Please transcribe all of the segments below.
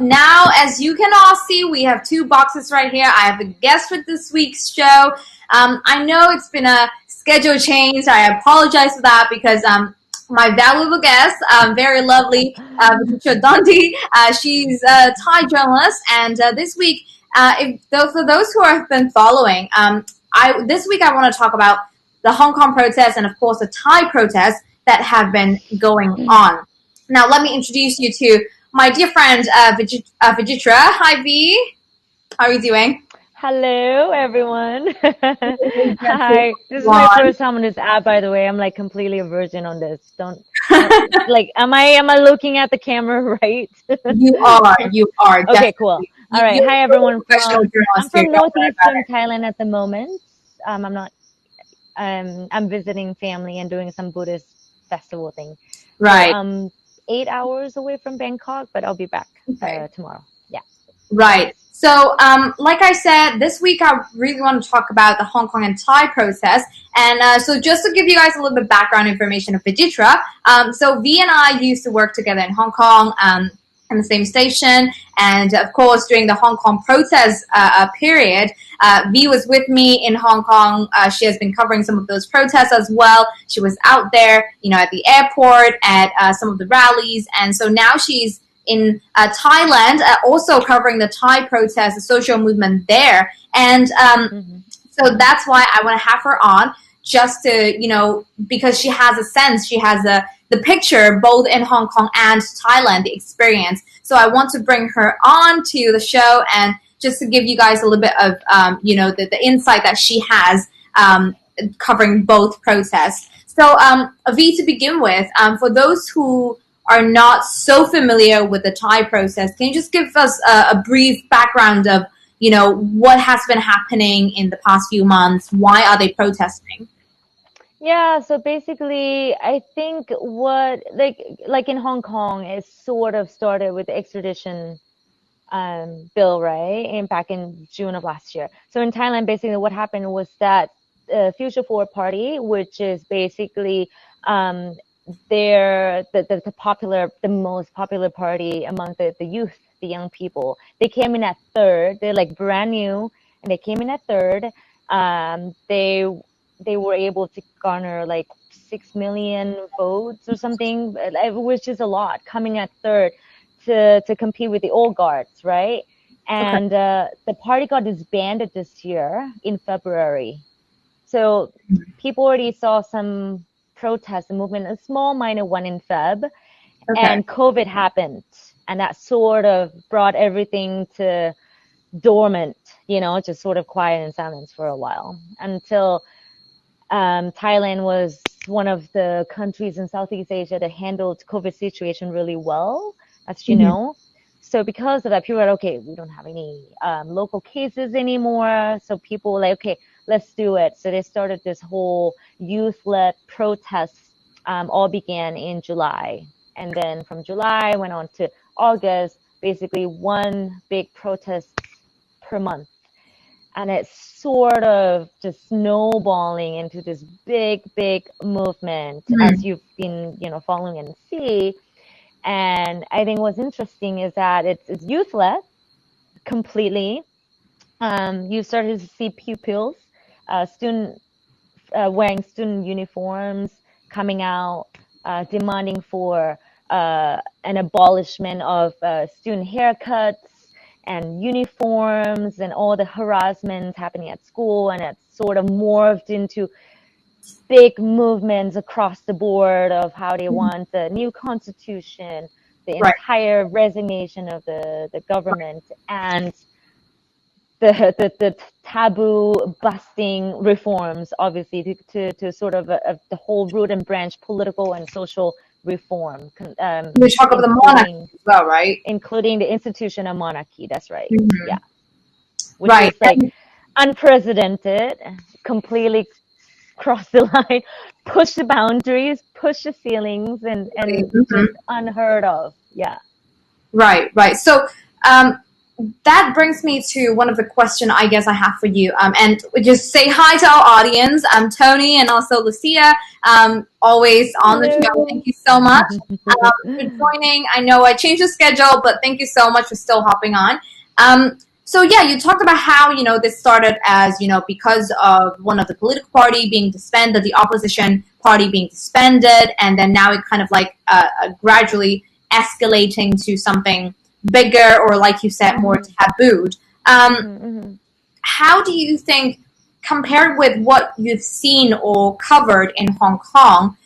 now, as you can all see, we have two boxes right here. I have a guest for this week's show. I know it's been a schedule change. I apologize for that because my valuable guest, very lovely Patricia Dundee, she's a Thai journalist, and this week, for those who have been following, this week I want to talk about the Hong Kong protests and, of course, the Thai protests that have been going on. Now, let me introduce you to my dear friend, Vijitra. Hi, V. How are you doing? Hello, everyone. Hi. This is my first time on this app, by the way. I'm like completely a virgin on this. Don't like, am I looking at the camera right? You are. Okay, cool. All right. Hi, everyone. I'm Here. from northeastern Thailand at the moment. I'm not. I'm visiting family and doing some Buddhist festival thing. Right. So, 8 hours away from Bangkok, but I'll be back tomorrow. Yeah. Right. So, like I said, this week I really want to talk about the Hong Kong and Thai protest. And so just to give you guys a little bit of background information of Vijitra, so V and I used to work together in Hong Kong in the same station. And of course, during the Hong Kong protest period, V was with me in Hong Kong. She has been covering some of those protests as well. She was out there, at the airport, at some of the rallies. And so now she's in Thailand, also covering the Thai protest, the social movement there. And so that's why I want to have her on, just to, because she has a sense, she has the picture both in Hong Kong and Thailand, the experience. So I want to bring her on to the show and just to give you guys a little bit of, the insight that she has covering both protests. So, Avi, to begin with, for those who are not so familiar with the Thai process, can you just give us a brief background of, what has been happening in the past few months? Why are they protesting? Yeah, so basically, I think what like in Hong Kong, it sort of started with the extradition bill, right? And back in June of last year. So in Thailand, basically, what happened was that Future Forward Party, which is basically they're the most popular party among the youth, the young people. They came in at third. They're like brand new, and they came in at third. They were able to garner like 6 million votes or something, which is a lot, coming at third to compete with the old guards, right? And the party got disbanded this year in February. So people already saw some protest, a movement, a small minor one in Feb, and COVID happened, and that sort of brought everything to dormant, just sort of quiet and silence for a while until Thailand was one of the countries in Southeast Asia that handled COVID situation really well, as you know. So because of that, people were like, okay, we don't have any local cases anymore. So people were like, okay, let's do it. So they started this whole youth-led protest. All began in July. And then from July went on to August, basically one big protest per month. And it's sort of just snowballing into this big, big movement, as you've been, following and see. And I think what's interesting is that it's youth-led completely. You started to see pupils, student wearing student uniforms, coming out, demanding for an abolishment of student haircuts and uniforms and all the harassment happening at school, and it's sort of morphed into big movements across the board of how they want the new constitution, the entire resignation of the government, and the taboo busting reforms, obviously, to sort of the whole root and branch political and social reform. We talk about the monarchy as well, right? Including the institution of monarchy. That's right. Yeah, which is like unprecedented, completely cross the line, push the boundaries, push the ceilings, and just unheard of. Yeah. Right. So, that brings me to one of the questions I guess I have for you. And just say hi to our audience. Tony and also Lucia, always on the show. Hello. Thank you so much for joining. I know I changed the schedule, but thank you so much for still hopping on. So yeah, you talked about how this started as because of one of the political party being disbanded, the opposition party being disbanded, and then now it kind of like gradually escalating to something bigger or, like you said, more tabooed. How do you think, compared with what you've seen or covered in Hong Kong,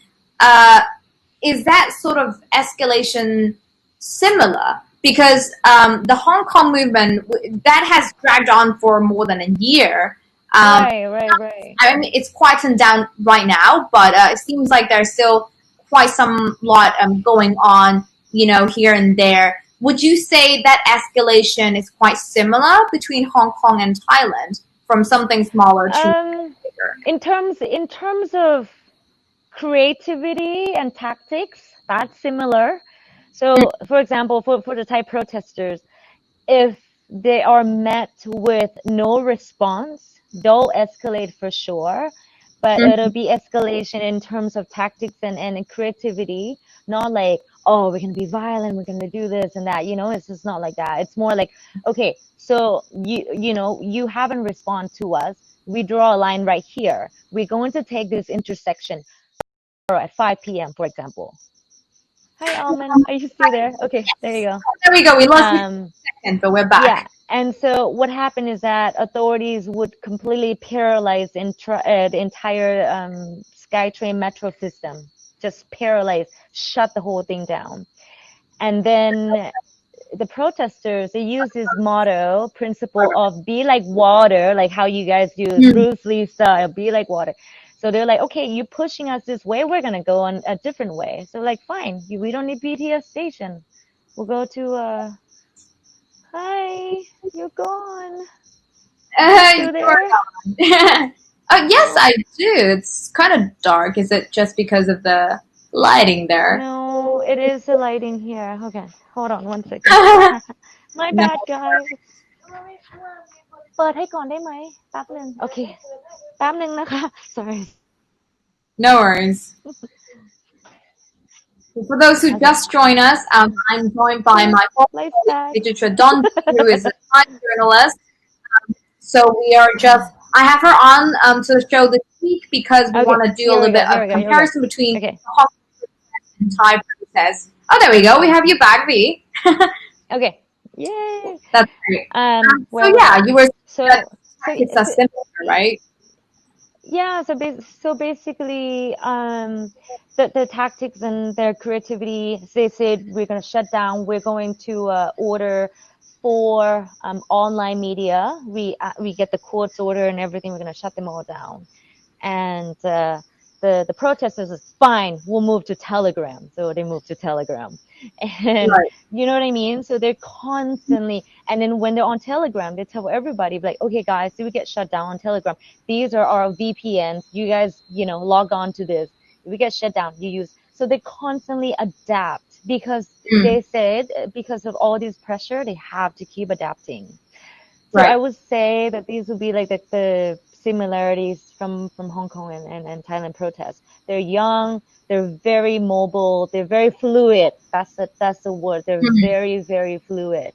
is that sort of escalation similar? Because the Hong Kong movement, that has dragged on for more than a year. Right. I mean, it's quieting down right now, but it seems like there's still quite some lot going on, here and there. Would you say that escalation is quite similar between Hong Kong and Thailand, from something smaller to bigger? In terms of creativity and tactics, that's similar. So, for example, for the Thai protesters, if they are met with no response, they'll escalate for sure. But it'll be escalation in terms of tactics and creativity, not like, oh, we're going to be violent, we're going to do this and that. It's just not like that. It's more like, okay, so you haven't responded to us. We draw a line right here. We're going to take this intersection at 5 p.m., for example. Hi, Almond. Are you still there? Okay, there you go. There we go. We lost you for a second, but we're back. Yeah, and so what happened is that authorities would completely paralyze the entire SkyTrain metro system, just paralyze, shut the whole thing down. And then the protesters, they use this principle of be like water, like how you guys do Bruce Lee style, be like water. So they're like, okay, you're pushing us this way, we're going to go on a different way. So like, fine, we don't need BTS station. We'll go to, hi, you're gone. You are gone. Yes, I do. It's kind of dark. Is it just because of the lighting there? No, it is the lighting here. Okay, hold on one second. My bad, guys. เปิดให้ก่อนได้ไหมแป๊บนึง Okay แป๊บนึงนะคะ Sorry. No worries. For those who just join us, I'm joined by my colleague, Don, who is a Thai journalist. So we are I have her on to the show this week because we want to do a little bit of comparison between Hong Kong and Thai process. Oh, there we go. We have you back, V. Okay. Yay. That's great. Well, so yeah, you were it's a similar, right? Yeah, so basically, the tactics and their creativity, they said we're going to shut down, we're going to order for online media. We get the court's order and everything, we're going to shut them all down. And the protesters is fine, we'll move to Telegram. So they moved to Telegram. And you know what I mean? So they're constantly, and then when they're on Telegram, they tell everybody, like, okay, guys, do we get shut down on Telegram? These are our VPNs. You guys, log on to this. If we get shut down, you use. So they constantly adapt because they said because of all this pressure, they have to keep adapting. So I would say that these would be like the similarities from Hong Kong and Thailand protests. They're young, they're very mobile, they're very fluid. That's the word. They're very, very fluid.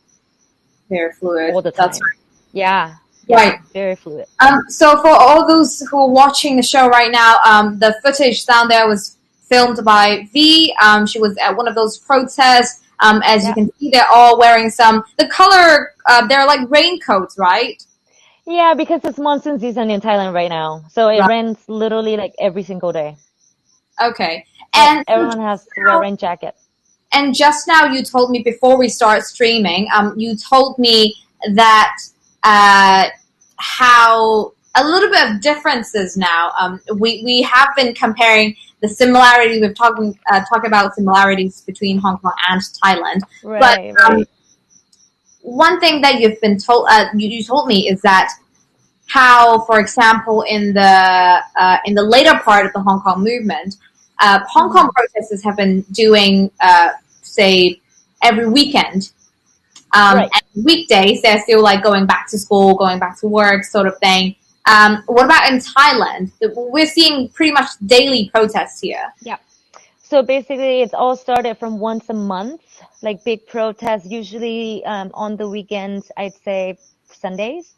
Very fluid. All the time. That's right. Yeah. Right. Very fluid. So for all those who are watching the show right now, the footage down there was filmed by V. She was at one of those protests. As you can see, they're all wearing the color, they're like raincoats, right? Yeah, because it's monsoon season in Thailand right now. So it rains literally like every single day. Okay. And everyone has to wear a rain jacket. And just now you told me before we start streaming, you told me that how a little bit of differences now. We have been comparing the similarities. We've talked about similarities between Hong Kong and Thailand. Right, but one thing that you've been told, you told me, is that how, for example, in the later part of the Hong Kong movement, Hong Kong protesters have been doing, say, every weekend, and weekdays, they're still like going back to school, going back to work, sort of thing. What about in Thailand? We're seeing pretty much daily protests here. Yeah. So basically, it's all started from once a month, like big protests, usually on the weekends, I'd say Sundays.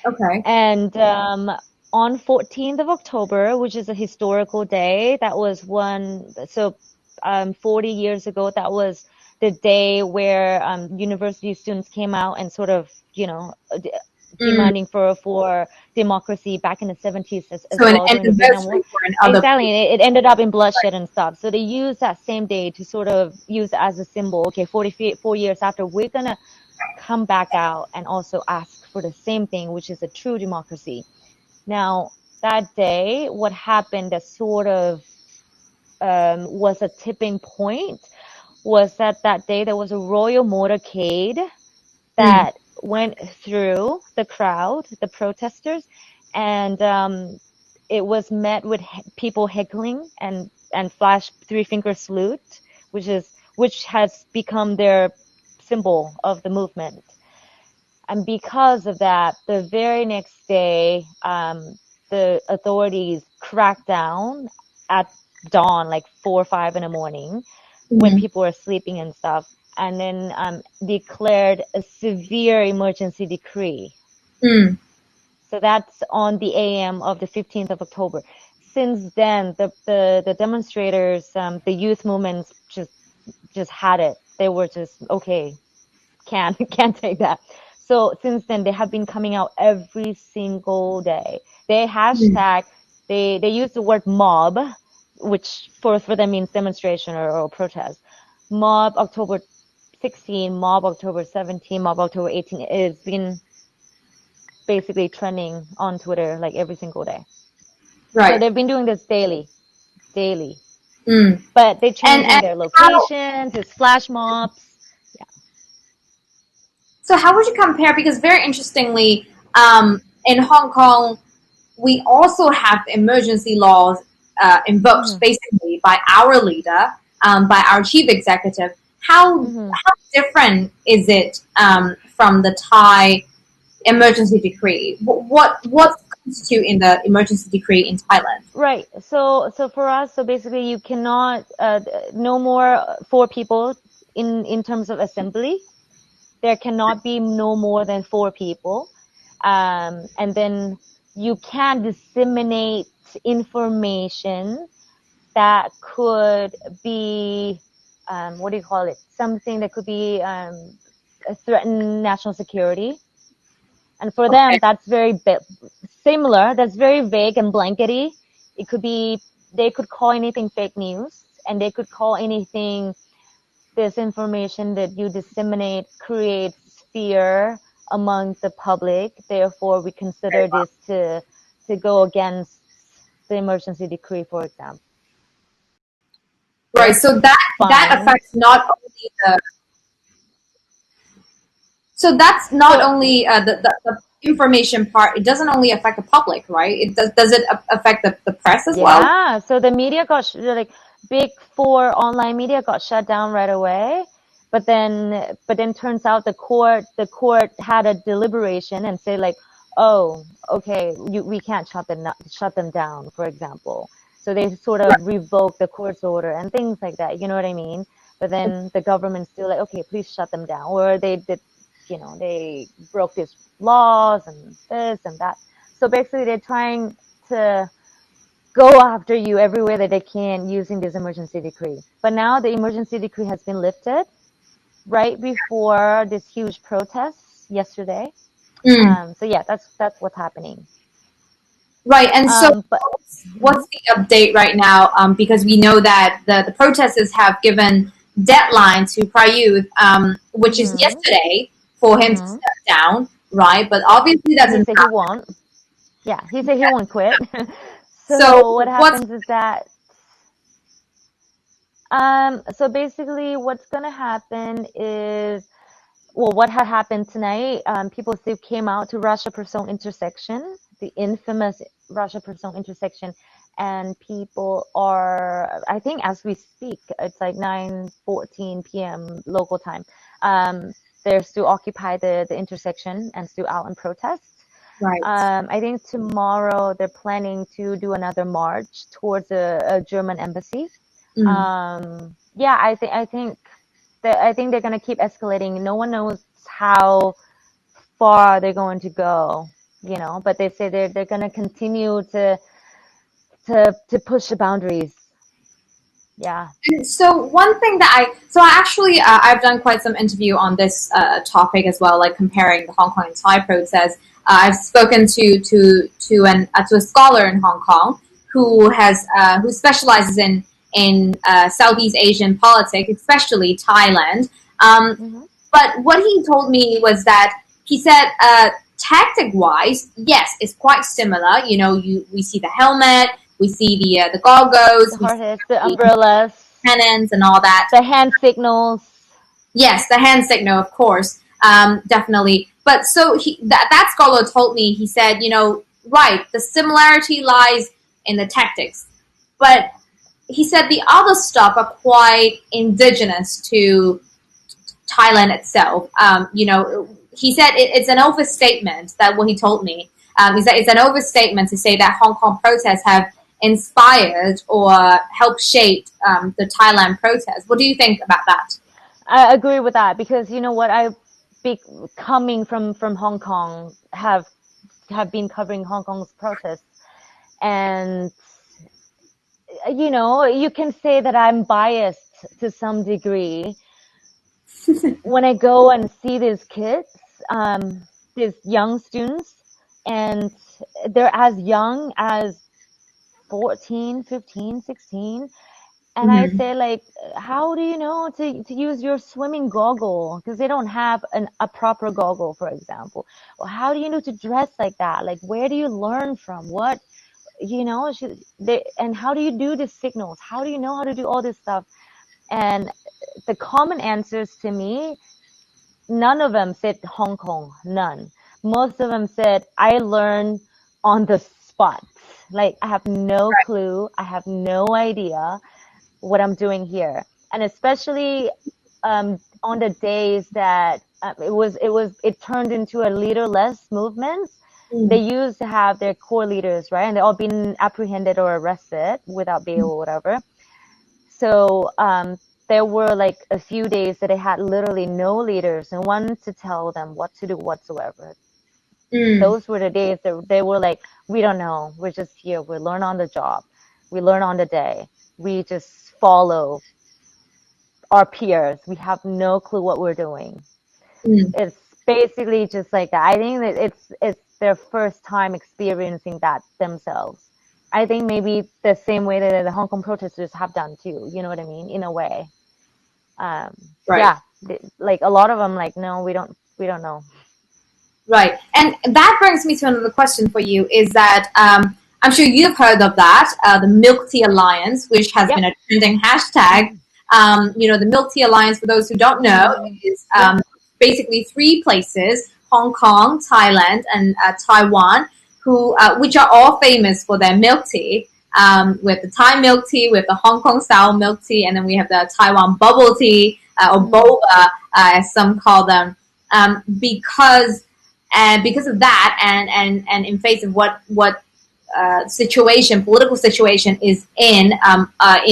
Okay. And on 14th of October, which is a historical day, that was 40 years ago, that was the day where university students came out and sort of, Mm. demanding for democracy back in the 70s as So an well during the Vietnam War. anniversary for another. Exactly. It ended up in bloodshed and stuff. So they used that same day to sort of use it as a symbol. Okay, 44 years after, we're gonna come back out and also ask for the same thing, which is a true democracy. Now, that day, what happened that sort of was a tipping point was that day there was a royal motorcade Mm. that went through the crowd, the protesters, and it was met with people heckling and flash three finger salute, which has become their symbol of the movement. And because of that, the very next day, the authorities cracked down at dawn, like 4 or 5 in the morning, when Mm. people were sleeping and stuff, and then declared a severe emergency decree. Mm. So that's on the AM of the 15th of October. Since then, the demonstrators, the youth movements just had it. They were just, okay, can't take that. So since then, they have been coming out every single day. They Mm. hashtag, they use the word mob, which for them means demonstration or protest. Mob October 16, mob October 17, mob October 18. It's been basically trending on Twitter like every single day. So Right. they've been doing this daily. Mm. But they're And changing their how? locations, it's flash mobs. Yeah. So how would you compare? Because very interestingly, in Hong Kong, we also have emergency laws invoked Mm-hmm. basically by our leader, by our chief executive. Mm-hmm. How different is it from the Thai emergency decree? What's constitute in the emergency decree in Thailand? Right. So for us, so basically you cannot no more 4 people in terms of assembly. There cannot be no more than 4 people. And then you can disseminate information that could be what do you call it? Something that could be threaten national security. And for Okay, them, that's very similar. That's very vague and blankety. It could be, they could call anything fake news, and they could call anything this information that you disseminate creates fear among the public. Therefore, we consider this to go against the emergency decree, for example. right. So that Fine. affects not only the. So that's not So only the information part. It doesn't only affect the public, right? It does it affect the press as well? yeah, so the media got like big 4 online media got shut down right away. But then turns out the court had a deliberation and say like, oh, okay, we can't shut them down, for example. So they sort Right. of revoked the court's order and things like that. You know what I mean? But then the government's still like, okay, please shut them down. Or they did, they broke these laws and this and that. So basically, they're trying to go after you everywhere that they can using this emergency decree. But now the emergency decree has been lifted right before this huge protest yesterday. Mm. So yeah, that's what's happening. Right. And so But what's the update right now? Because we know that the protesters have given deadline to Prayuth, which is mm-hmm, yesterday, for him to mm-hmm. step down, right? But obviously that He doesn't said he happen. won't. Yeah, he said he won't quit. So So what what's happens is that so basically what's gonna happen is, well, what had happened tonight, people still came out to Russia Person intersection, the infamous Russia Person intersection, and people are, I think as we speak, it's like 9:14 p.m. local time. they're still occupy the intersection and still out in protest. Right. I think tomorrow they're planning to do another march towards a German embassy. Mm. Yeah, I think they're gonna keep escalating. No one knows how far they're going to go, but they say they're gonna continue to push the boundaries. Yeah. And so one thing that I actually I've done quite some interview on this topic as well, like comparing the Hong Kong and Thai process. I've spoken to a scholar in Hong Kong who specializes in Southeast Asian politics, especially Thailand. Um, Mm-hmm. but what he told me was that he said, tactic wise, yes, it's quite similar. You know, we see the helmet, we see the The goggles, we hard see hits, the the umbrellas, pennants and all that. the hand signals. Yes, the hand signal, of course, definitely. But so that scholar told me, he said, right, the similarity lies in the tactics, but he said the other stuff are quite indigenous to Thailand itself. He said it's an overstatement that what he told me is that it's an overstatement to say that Hong Kong protests have inspired or helped shape the Thailand protests. What do you think about that? I agree with that because you know what be coming from Hong Kong have been covering Hong Kong's protests, and you can say that I'm biased to some degree when I go and see these kids, these young students, and they're as young as 14, 15, 16. And I Mm-hmm. say, like, how do you know to use your swimming goggle? Because they don't have a proper goggle, for example. Well, how do you know to dress like that? Like, where do you learn from? What, and how do you do the signals? How do you know how to do all this stuff? And the common answers to me, none of them said Hong Kong, none. Most of them said, I learned on the spot. Like, I have no clue. I have no idea what I'm doing here. And especially on the days that it turned into a leaderless movement. They Mm. used to have their core leaders, right? And they all been apprehended or arrested without bail or whatever. So there were like a few days that they had literally no leaders, no one to tell them what to do whatsoever. Mm. Those were the days that they were like, we don't know, we're just here, we learn on the job, we learn on the day, we just follow our peers, we have no clue what we're doing. Mm. It's basically just like that. I think that it's their first time experiencing that themselves. I think maybe the same way that the Hong Kong protesters have done too, you know what I mean, in a way. um Right. yeah, like a lot of them like, no, we don't know. Right. And that brings me to another question for you is that I'm sure you've heard of that, the Milk Tea Alliance, which has been Yep. a trending hashtag. The Milk Tea Alliance, for those who don't know, is Yep. basically three places: Hong Kong, Thailand, and Taiwan, which are all famous for their milk tea. With the Thai milk tea, with the Hong Kong style milk tea, and then we have the Taiwan bubble tea or boba, as some call them, because and because of that, and in face of what political situation is in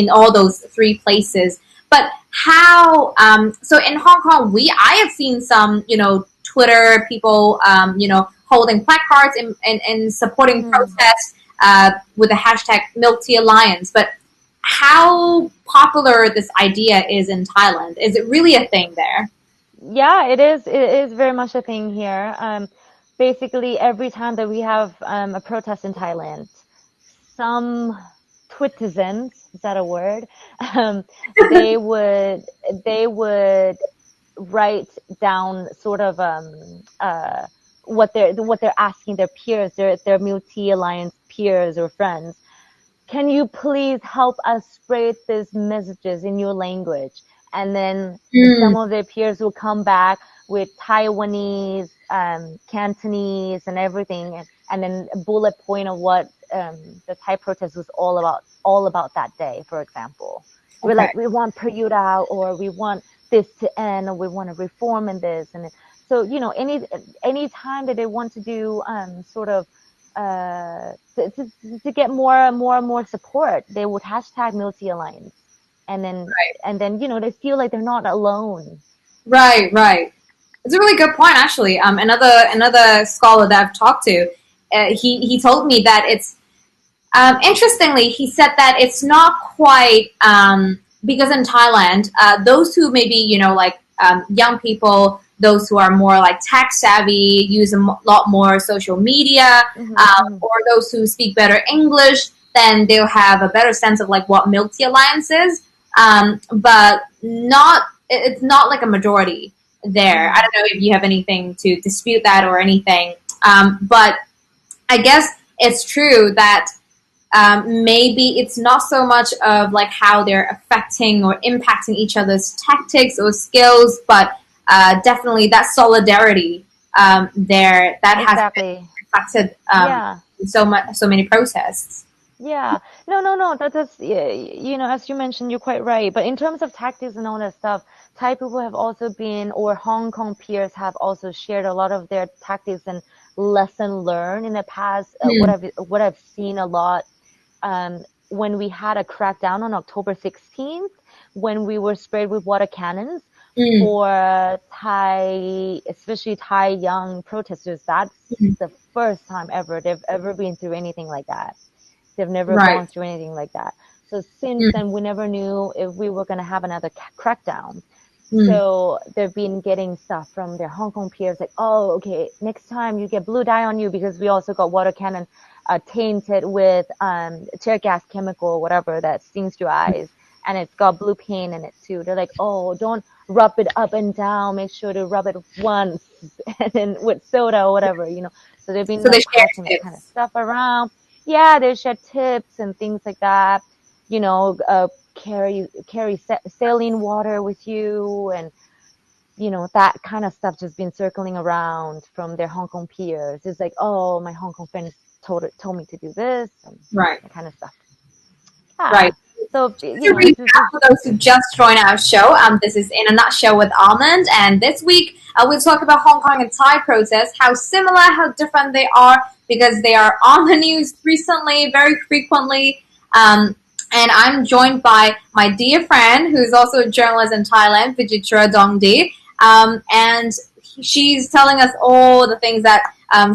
all those three places. But how? So in Hong Kong, I have seen some Twitter people holding placards and supporting Mm. protests with the hashtag Milk Tea Alliance. But how popular this idea is in Thailand? Is it really a thing there? Yeah, it is very much a thing here. Basically every time that we have a protest in Thailand, some twitizens, is that a word? um, they would they would write down sort of what they're asking their peers, their Multi Alliance peers or friends. Can you please help us spread these messages in your language? And then Mm, some of their peers will come back with Taiwanese, Cantonese, and everything, and then a bullet point of what the Thai protest was all about that day, for example. We're okay. like, we want Pryuda, or we want this to end, or we want to reform in this. And so, any time that they want to do sort of to get more support, they would hashtag Milty Alliance, and then Right. they feel like they're not alone. Right, right. It's a really good point, actually. Another scholar that I've talked to, he told me that it's interestingly, he said that it's not quite because in Thailand, those who maybe like young people, those who are more like tech savvy, use a lot more social media, Hmm. Hmm. or those who speak better English, then they'll have a better sense of like what Milk Tea Alliance is. But not it's not like a majority there. I Hmm. don't know if you have anything to dispute that or anything, but I guess it's true that maybe it's not so much of like how they're affecting or impacting each other's tactics or skills, but definitely that solidarity there that has been Exactly. reflected Yeah. in so many protests. Yeah. No, no, no. That's, yeah, as you mentioned, you're quite right. But in terms of tactics and all that stuff, Thai people have also been, or Hong Kong peers have also shared a lot of their tactics and lesson learned in the past. Mm, What I've seen a lot, when we had a crackdown on October 16th, when we were sprayed with water cannons mm, for Thai, especially Thai young protesters. That's mm, the first time ever they've ever been through anything like that. They've never right. gone through anything like that. So since Mm, then, we never knew if we were going to have another crackdown. mm, So they've been getting stuff from their Hong Kong peers like, oh, okay, next time you get blue dye on you, because we also got water cannon tainted with tear gas chemical, whatever, that stings your eyes. And it's got blue paint in it too. They're like, oh, don't rub it up and down. Make sure to rub it once and then with soda or whatever. So they've been so they like share passing that kind of tips. stuff around. Yeah, they share tips and things like that. Carry saline water with you, and that kind of stuff just been circling around from their Hong Kong peers. It's like, oh, my Hong Kong friends told me to do this, and Right, that kind of stuff. Yeah. right. So To recap, for those who just joined our show, this is In a Nutshell with Almond, and this week we'll talk about Hong Kong and Thai protests, how similar, how different they are, because they are on the news recently, very frequently. And I'm joined by my dear friend, who's also a journalist in Thailand, Vijitra Dongdi, and she's telling us all the things that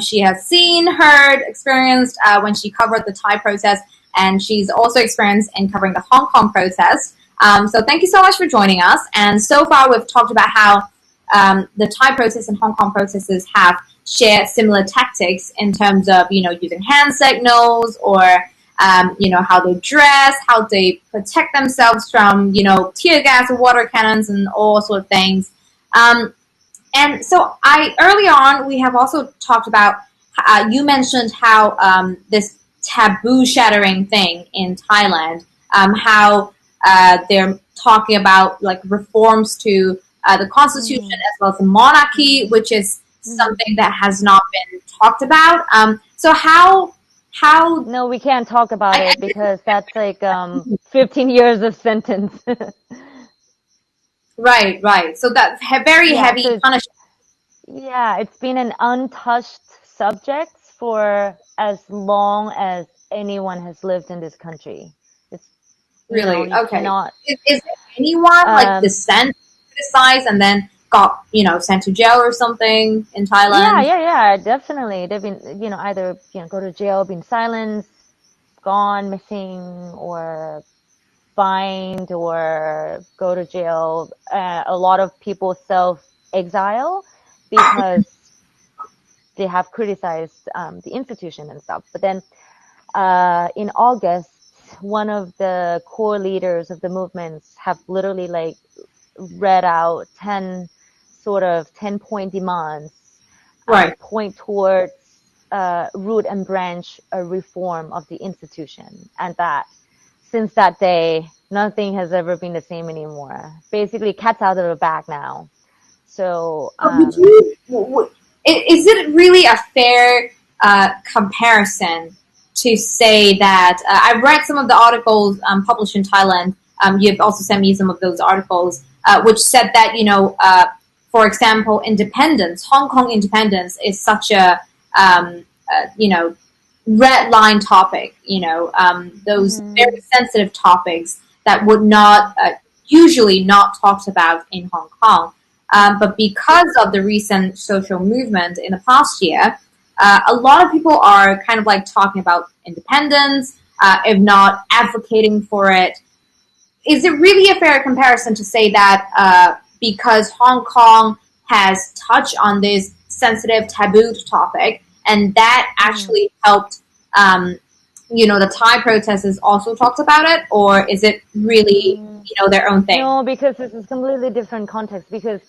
she has seen, heard, experienced when she covered the Thai protests, and she's also experienced in covering the Hong Kong protest. So thank you so much for joining us. And so far, we've talked about how the Thai protests and Hong Kong protesters have shared similar tactics in terms of using hand signals or how they dress, how they protect themselves from tear gas or water cannons and all sorts of things. And so early on we have also talked about you mentioned how this taboo shattering thing in Thailand, how they're talking about like reforms to the constitution mm, as well as the monarchy, which is mm. something that has not been talked about. So how No, we can't talk about I it because that's like 15 years of sentence. right, right. So that's very Yeah, heavy so punishment. it's been an untouched subject for as long as anyone has lived in this country. It's, Really? you Okay. cannot. Is there anyone like Um, dissent criticized and then got sent to jail or something in yeah, Thailand? yeah, yeah, definitely. They've been, either, go to jail, been silenced, gone missing, or fined, or go to jail. A lot of people self-exile because they have criticized the institution and stuff. But then in August, one of the core leaders of the movements have literally like read out 10 point demands, Right. point towards root and branch a reform of the institution, and that since that day nothing has ever been the same anymore. Basically, cat's out of the bag now. So But is it really a fair comparison to say that I've read some of the articles published in Thailand. You've also sent me some of those articles which said that, for example, independence, Hong Kong independence is such a, red line topic, those very sensitive topics that would not usually not talked about in Hong Kong. But because of the recent social movement in the past year, a lot of people are kind of like talking about independence, if not advocating for it. Is it really a fair comparison to say that because Hong Kong has touched on this sensitive, taboo topic, and that actually helped, the Thai protesters also talked about it, or is it really, their own thing? No, because this is completely different context. Because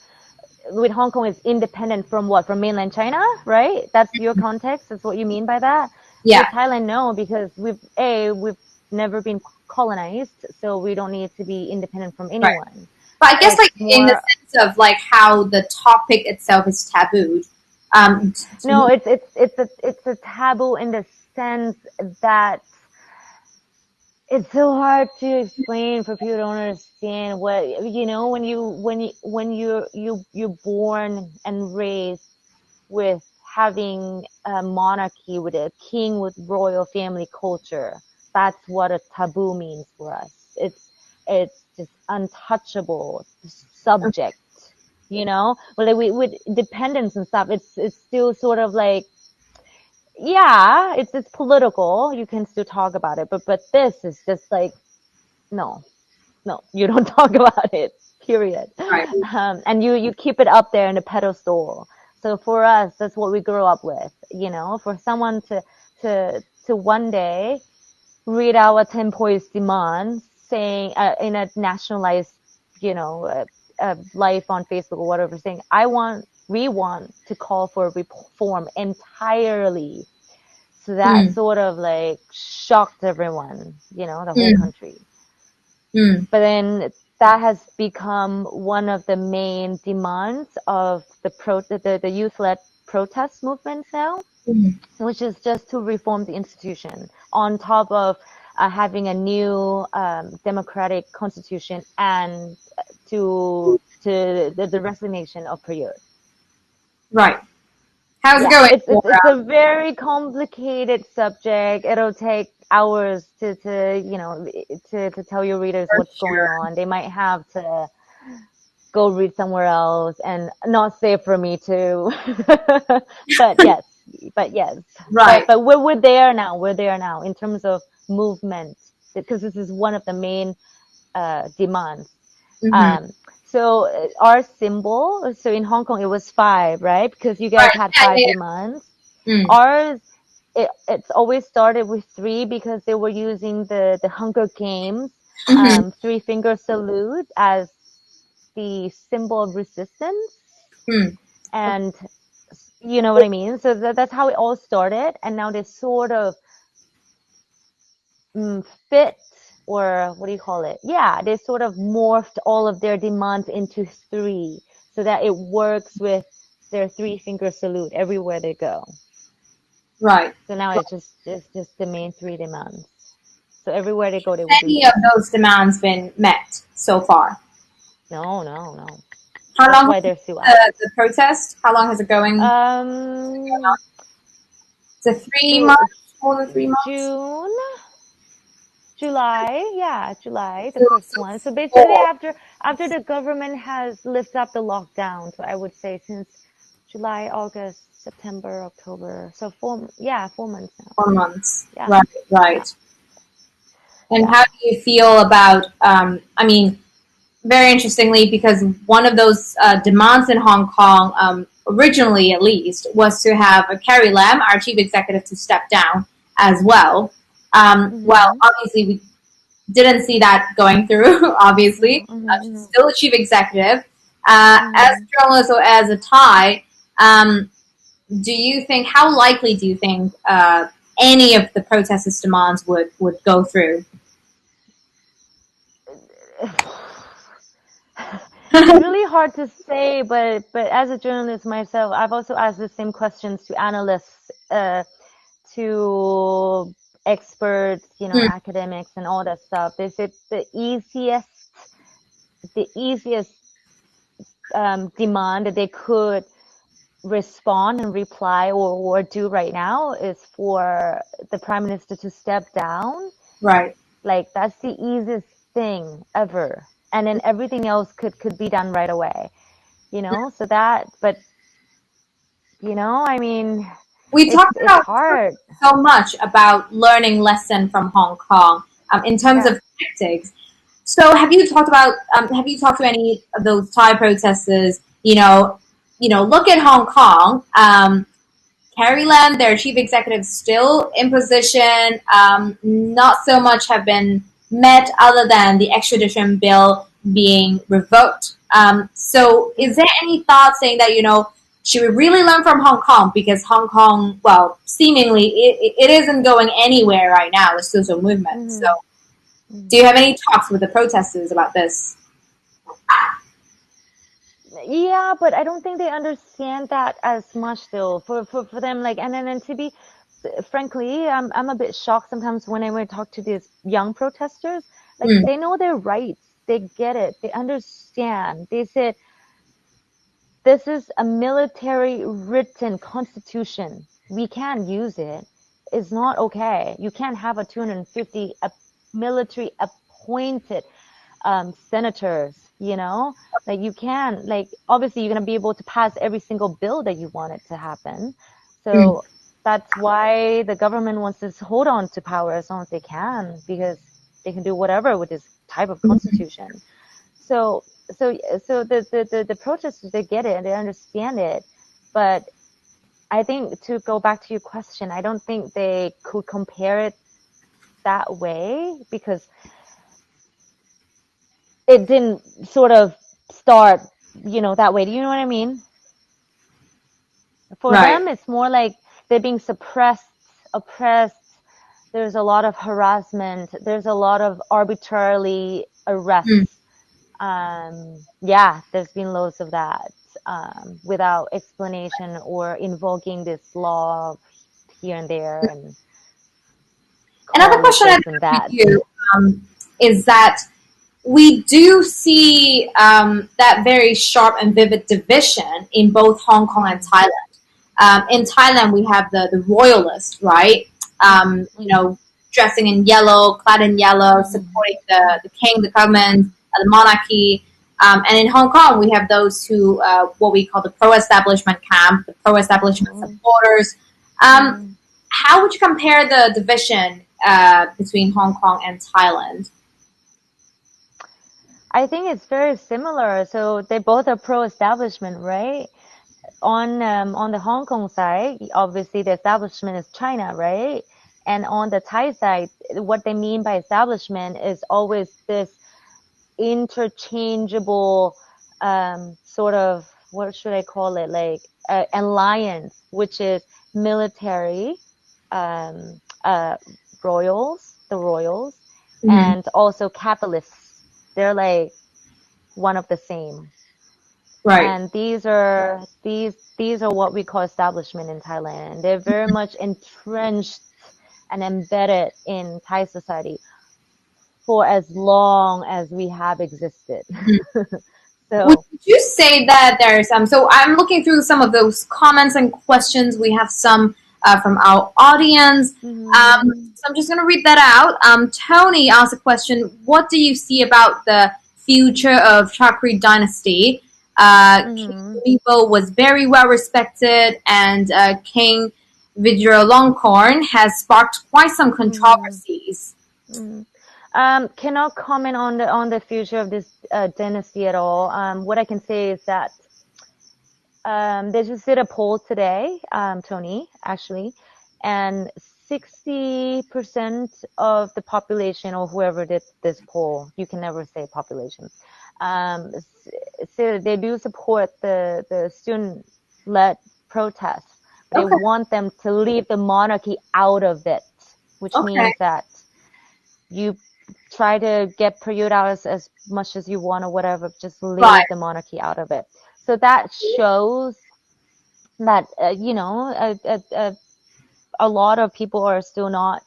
with Hong Kong, it's independent from what? From mainland China, right? That's your context. That's what you mean by that. Yeah. With Thailand, no, because we've never been colonized, so we don't need to be independent from anyone. Right. But I guess, It's like, in the more, sense of like how the topic itself is tabooed. no, it's a taboo in the sense that it's so hard to explain for people to understand what, when you're born and raised with having a monarchy, with a king, with royal family culture. That's what a taboo means for us. It's just untouchable subject, But like with dependence and stuff, it's still sort of like, yeah, it's political. You can still talk about it, but this is just like, no, no, you don't talk about it. Period. Right. And you keep it up there in a pedestal. So for us, that's what we grew up with. For someone to one day read our 10 points demand saying in a nationalized, life on Facebook or whatever, saying we want to call for reform entirely. So that sort of like shocked everyone, the whole country. But then that has become one of the main demands of the youth-led protest movements now, which is just to reform the institution on top of having a new democratic constitution and to the resignation of Prayut. Right. How's it Yeah, going? it's a very complicated subject. It'll take hours to tell your readers For what's going sure. on. They might have to go read somewhere else, and not safe for me to. but yes, but yes, Right. but we're there now. We're there now in terms of movement, because this is one of the main demands. Mm-hmm. So our symbol, so in Hong Kong it was 5, right? Because you guys Right. had Yeah, 5 yeah, demands. yeah. Ours, it's always started with 3 because they were using the Hunger Games Mm-hmm. 3-finger salute as the symbol of resistance. Mm. And you know what I mean? So that's how it all started. And now they sort of fit, or what do you call it? Yeah, they sort of morphed all of their demands into 3 so that it works with their 3-finger salute everywhere they go. Right. So now it's just the main 3 demands. So everywhere they go, they will do Any of this. those demands been met so far? No, no, no. How That's long why has they're still out. the protest? How long has it going? Um, Is it 3 months? it More than 3 months? June, July, yeah, July, the So, first so one. So basically, four. after the government has lifted up the lockdown, so I would say since July, August, September, October, so 4 months now. 4 months. Yeah, Right. yeah, Right. And yeah. how do you feel about? I mean, very interestingly, because one of those demands in Hong Kong, originally at least, was to have Carrie Lam, our chief executive, to step down as well. Well, Mm-hmm. obviously, we didn't see that going through, obviously. She's Mm-hmm. still a chief executive. As Mm-hmm. a journalist or as a Thai, do you think, how likely do you think any of the protesters' demands would go through? It's really hard to say, but as a journalist myself, I've also asked the same questions to analysts, to experts, Hmm. academics and all that stuff. Is it the easiest demand that they could respond and reply or do right now is for the prime minister to step down. Right. Like that's the easiest thing ever, and then everything else could be done right away, so that, but I mean, We talked it's about hard. so much about learning lesson from Hong Kong in terms Yeah. of tactics. So have you talked to any of those Thai protesters? Look at Hong Kong. Carrie Lam, their chief executive, still in position. Not so much have been met other than the extradition bill being revoked. So is there any thought saying that, should we really learn from Hong Kong? Because Hong Kong, well, seemingly it isn't going anywhere right now, the social movement. So do you have any talks with the protesters about this? Yeah, but I don't think they understand that as much though. For them, like, and then to be frankly, I'm a bit shocked sometimes when I talk to these young protesters. Like, Mm, they know their rights, they get it, they understand. They said this is a military written constitution. We can't use it. It's not okay. You can't have a 250 military appointed senators, like you can, like, obviously you're going to be able to pass every single bill that you want it to happen. mm, So that's why the government wants to hold on to power as long as they can, because they can do whatever with this type of mm, constitution. So the protesters, they get it and they understand it, but I think, to go back to your question, I don't think they could compare it that way, because it didn't sort of start, that way. Do you know what I mean? For right. them, it's more like they're being suppressed, oppressed. There's a lot of harassment. There's a lot of arbitrarily Mm, arrests. Yeah, there's been loads of that, without explanation or invoking this law here and there and Another calling it question I this have and for that. you is that we do see that very sharp and vivid division in both Hong Kong and Mm, Thailand. In Thailand, we have the royalists, right? mm, Dressing in yellow, clad in yellow, mm, supporting the king, the government, the monarchy. And in Hong Kong, we have those who, what we call the pro-establishment camp, the pro-establishment mm, supporters. Um, mm. how would you compare the division between Hong Kong and Thailand? I think it's very similar. So they both are pro-establishment, right? On the Hong Kong side, obviously the establishment is China, right? And on the Thai side, what they mean by establishment is always this interchangeable, sort of, what should I call it, like, alliance, which is military, um, uh, the royals, Mm-hmm. and also capitalists. They're like one of the same. Right. And these are what we call establishment in Thailand. They're very much entrenched and embedded in Thai society for as long as we have existed. Would So, you say that there's so I'm looking through some of those comments and questions. We have some from our audience. mm, So I'm just going to read that out. Tony asked a question: what do you see about the future of Chakri dynasty? King mm, Bhumibol was very well respected, and King Vajiralongkorn has sparked quite some mm, controversies. mm. Cannot comment on the future of this dynasty at all. What I can say is that they just did a poll today, Tony, actually, and 60% of the population, or whoever did this poll, you can never say population, so they do support the student-led protests, but they Okay. want them to leave the monarchy out of it, which Okay. means that you try to get Period out as much as you want or whatever, just Right. leave the monarchy out of it. So that shows that, a lot of people are still not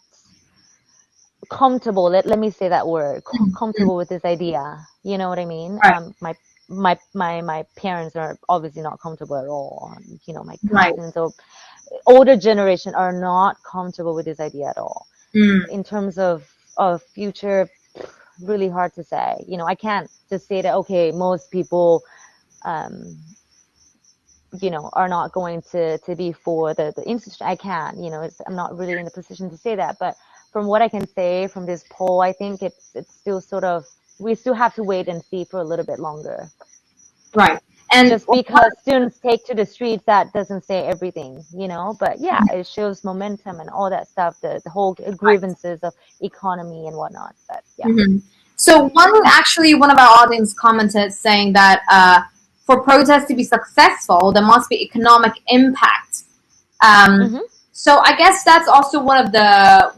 comfortable. Let me say that word, Mm, mm, comfortable with this idea. You know what I mean? right. my parents are obviously not comfortable at all. My Right. cousins or older generation are not comfortable with this idea at all. Mm. In terms of future, really hard to say. I can't just say that, okay, most people um, are not going to be for the institution. I can't, I'm not really in the position to say that. But from what I can say from this poll, I think it's still sort of, we still have to wait and see for a little bit longer. Right. And Just because students take to the streets, that doesn't say everything, but yeah, it shows momentum and all that stuff, the whole grievances of economy and whatnot. But yeah. mm-hmm. So one of our audience commented saying that for protests to be successful, there must be economic impact. Um, Mm-hmm. so I guess that's also one of the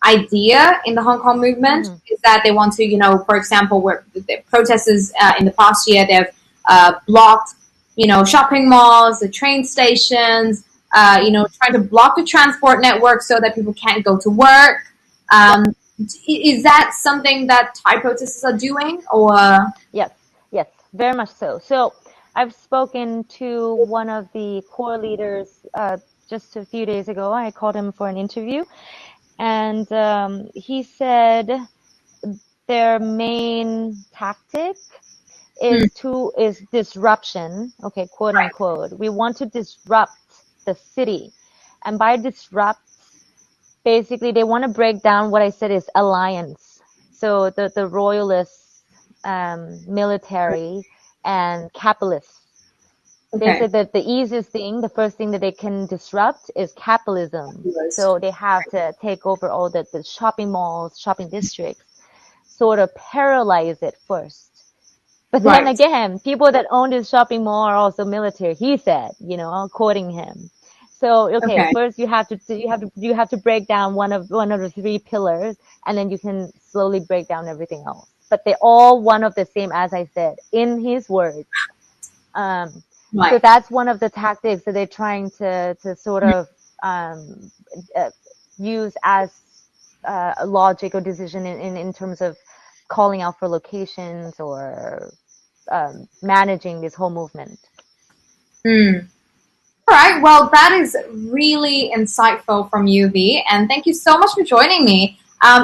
idea in the Hong Kong movement Mm-hmm. is that they want to, for example, where the protesters in the past year they've blocked, shopping malls, the train stations, trying to block the transport network so that people can't go to work. Yep. Is that something that Thai protesters are doing, or? Yes, yes, very much so. So I've spoken to one of the core leaders just a few days ago. I called him for an interview, and he said their main tactic Hmm, is disruption. Okay, quote right. unquote. We want to disrupt the city, and by disrupt, basically they want to break down what I said is alliance. So the royalists, military, and capitalists. They Okay. said that the easiest thing, the first thing that they can disrupt is capitalism. Yes. So they have to take over all the shopping malls, shopping districts, sort of paralyze it first. But then Right. again, people that own this shopping mall are also military, he said, quoting him. So, okay, Okay. first you have to break down one of the three pillars, and then you can slowly break down everything else. But they're all one of the same, as I said, in his words. Um, so Right. that's one of the tactics that they're trying to sort of um, uh, use as a logic or decision in terms of calling out for locations or managing this whole movement. Mm. All right. Well, that is really insightful from you, V, and thank you so much for joining me.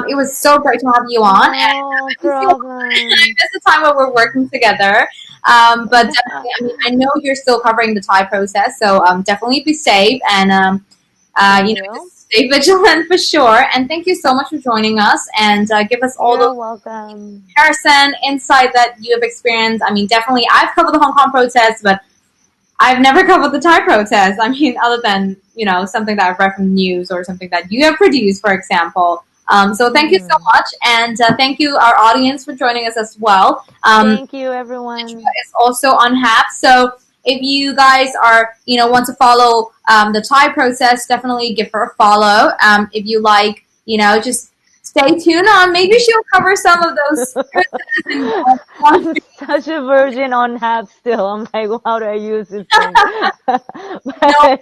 It was so great to have you on, and No I miss you. I problem. miss the time when we're working together. But definitely, I mean, I know you're still covering the Thai process, so definitely be safe and Thank you. just stay vigilant for sure. And thank you so much for joining us and give us all You're those welcome. comparison insight that you have experienced. I mean, definitely, I've covered the Hong Kong protest, but I've never covered the Thai protest. I mean, other than something that I've read from the news or something that you have produced, for example. So thank you so Mm-hmm. much, and thank you our audience for joining us as well. Thank you, everyone. It's also on HAP, so if you guys are want to follow the Thai process, definitely give her a follow. If you like, just stay tuned on. Maybe she'll cover some of those protests and I'm such a virgin on Hab still. I'm like, how do I use this thing? no, But,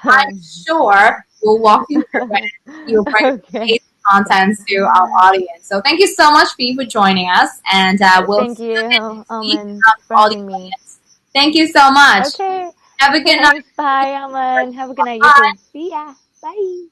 I'm sure we'll walk you through it. You'll bring okay. amazing content to our audience. So thank you so much, Fee, for joining us, and we'll Thank see you again you, next week Almond, for all the having me. audience. Thank you so much. Okay. Have a good night. Thanks. Bye, Almond. Have a good night. You Bye. too. See ya. Bye.